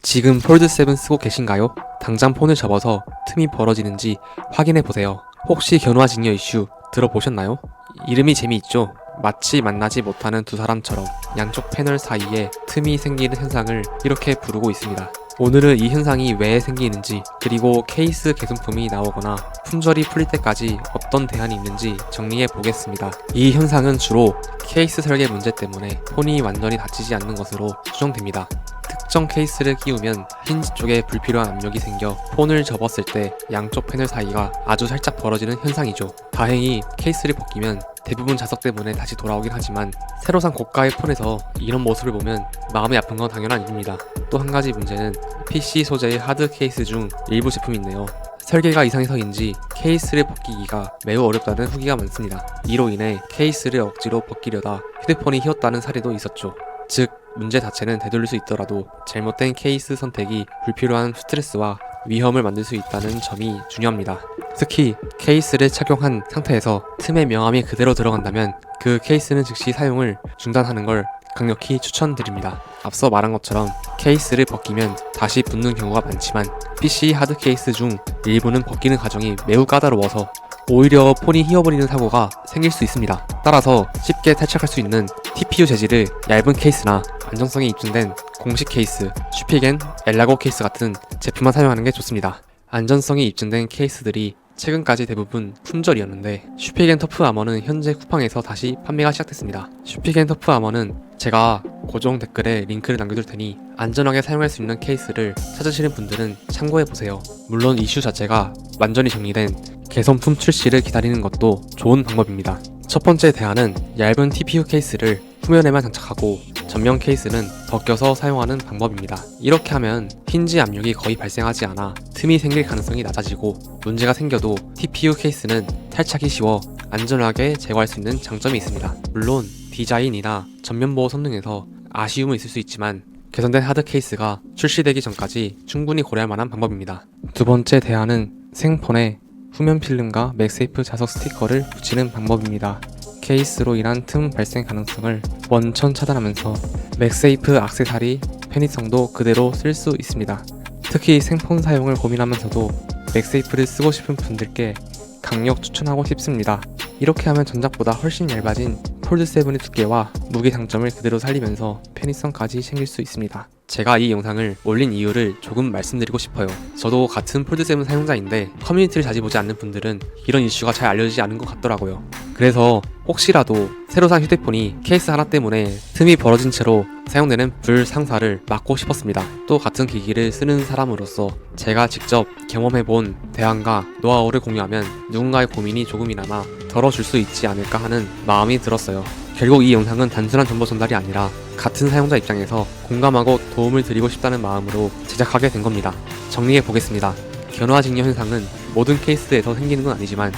지금 폴드7 쓰고 계신가요? 당장 폰을 접어서 틈이 벌어지는지 확인해보세요. 혹시 견우와 직녀 이슈 들어보셨나요? 이름이 재미있죠? 마치 만나지 못하는 두 사람처럼 양쪽 패널 사이에 틈이 생기는 현상을 이렇게 부르고 있습니다. 오늘은 이 현상이 왜 생기는지, 그리고 케이스 개선품이 나오거나 품절이 풀릴 때까지 어떤 대안이 있는지 정리해 보겠습니다. 이 현상은 주로 케이스 설계 문제 때문에 폰이 완전히 닫히지 않는 것으로 추정됩니다. 특정 케이스를 끼우면 힌지 쪽에 불필요한 압력이 생겨 폰을 접었을 때 양쪽 패널 사이가 아주 살짝 벌어지는 현상이죠. 다행히 케이스를 벗기면 대부분 자석 때문에 다시 돌아오긴 하지만 새로 산 고가의 폰에서 이런 모습을 보면 마음이 아픈 건 당연한 일입니다. 또 한 가지 문제는 PC 소재의 하드 케이스 중 일부 제품인데요. 설계가 이상해서인지 케이스를 벗기기가 매우 어렵다는 후기가 많습니다. 이로 인해 케이스를 억지로 벗기려다 휴대폰이 휘었다는 사례도 있었죠. 즉, 문제 자체는 되돌릴 수 있더라도 잘못된 케이스 선택이 불필요한 스트레스와 위험을 만들 수 있다는 점이 중요합니다. 특히 케이스를 착용한 상태에서 틈의 명암이 그대로 들어간다면 그 케이스는 즉시 사용을 중단하는 걸 강력히 추천드립니다. 앞서 말한 것처럼 케이스를 벗기면 다시 붙는 경우가 많지만 PC 하드 케이스 중 일부는 벗기는 과정이 매우 까다로워서 오히려 폰이 휘어버리는 사고가 생길 수 있습니다. 따라서 쉽게 탈착할 수 있는 TPU 재질의 얇은 케이스나 안정성이 입증된 공식 케이스, 슈피겐, 엘라고 케이스 같은 제품만 사용하는 게 좋습니다. 안전성이 입증된 케이스들이 최근까지 대부분 품절이었는데 슈피겐 터프 아머는 현재 쿠팡에서 다시 판매가 시작됐습니다. 슈피겐 터프 아머는 제가 고정 댓글에 링크를 남겨둘 테니 안전하게 사용할 수 있는 케이스를 찾으시는 분들은 참고해보세요. 물론 이슈 자체가 완전히 정리된 개선품 출시를 기다리는 것도 좋은 방법입니다. 첫 번째 대안은 얇은 TPU 케이스를 후면에만 장착하고 전면 케이스는 벗겨서 사용하는 방법입니다. 이렇게 하면 힌지 압력이 거의 발생하지 않아 틈이 생길 가능성이 낮아지고 문제가 생겨도 TPU 케이스는 탈착이 쉬워 안전하게 제거할 수 있는 장점이 있습니다. 물론 디자인이나 전면 보호 성능에서 아쉬움은 있을 수 있지만 개선된 하드 케이스가 출시되기 전까지 충분히 고려할 만한 방법입니다. 두 번째 대안은 생폰에 후면 필름과 맥세이프 자석 스티커를 붙이는 방법입니다. 케이스로 인한 틈 발생 가능성을 원천 차단하면서 맥세이프 액세서리 편의성도 그대로 쓸 수 있습니다. 특히 생폰 사용을 고민하면서도 맥세이프를 쓰고 싶은 분들께 강력 추천하고 싶습니다. 이렇게 하면 전작보다 훨씬 얇아진 폴드7의 두께와 무게 장점을 그대로 살리면서 편의성까지 챙길 수 있습니다. 제가 이 영상을 올린 이유를 조금 말씀드리고 싶어요. 저도 같은 폴드7 사용자인데 커뮤니티를 자주 보지 않는 분들은 이런 이슈가 잘 알려지지 않은 것 같더라고요. 그래서 혹시라도 새로 산 휴대폰이 케이스 하나 때문에 틈이 벌어진 채로 사용되는 불상사를 막고 싶었습니다. 또 같은 기기를 쓰는 사람으로서 제가 직접 경험해본 대안과 노하우를 공유하면 누군가의 고민이 조금이나마 덜어줄 수 있지 않을까 하는 마음이 들었어요. 결국 이 영상은 단순한 정보 전달이 아니라 같은 사용자 입장에서 공감하고 도움을 드리고 싶다는 마음으로 제작하게 된 겁니다. 정리해 보겠습니다. 견우와 직녀 현상은 모든 케이스에서 생기는 건 아니지만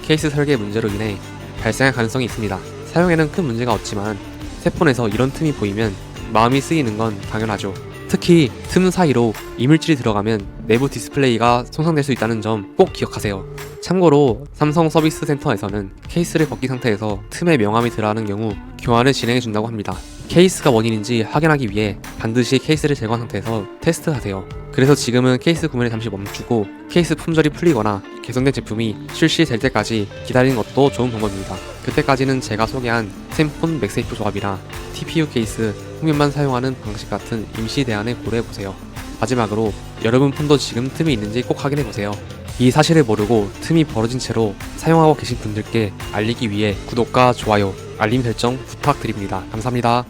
케이스 설계 문제로 인해 발생할 가능성이 있습니다. 사용에는 큰 문제가 없지만 새 폰에서 이런 틈이 보이면 마음이 쓰이는 건 당연하죠. 특히 틈 사이로 이물질이 들어가면 내부 디스플레이가 손상될 수 있다는 점 꼭 기억하세요. 참고로 삼성 서비스 센터에서는 케이스를 벗긴 상태에서 틈에 명암이 들어가는 경우 교환을 진행해 준다고 합니다. 케이스가 원인인지 확인하기 위해 반드시 케이스를 제거한 상태에서 테스트하세요. 그래서 지금은 케이스 구매를 잠시 멈추고 케이스 품절이 풀리거나 개선된 제품이 출시될 때까지 기다리는 것도 좋은 방법입니다. 그때까지는 제가 소개한 샘폰 맥세이프 조합이나 TPU 케이스 후면만 사용하는 방식 같은 임시 대안을 고려해보세요. 마지막으로 여러분 폰도 지금 틈이 있는지 꼭 확인해보세요. 이 사실을 모르고 틈이 벌어진 채로 사용하고 계신 분들께 알리기 위해 구독과 좋아요, 알림 설정 부탁드립니다. 감사합니다.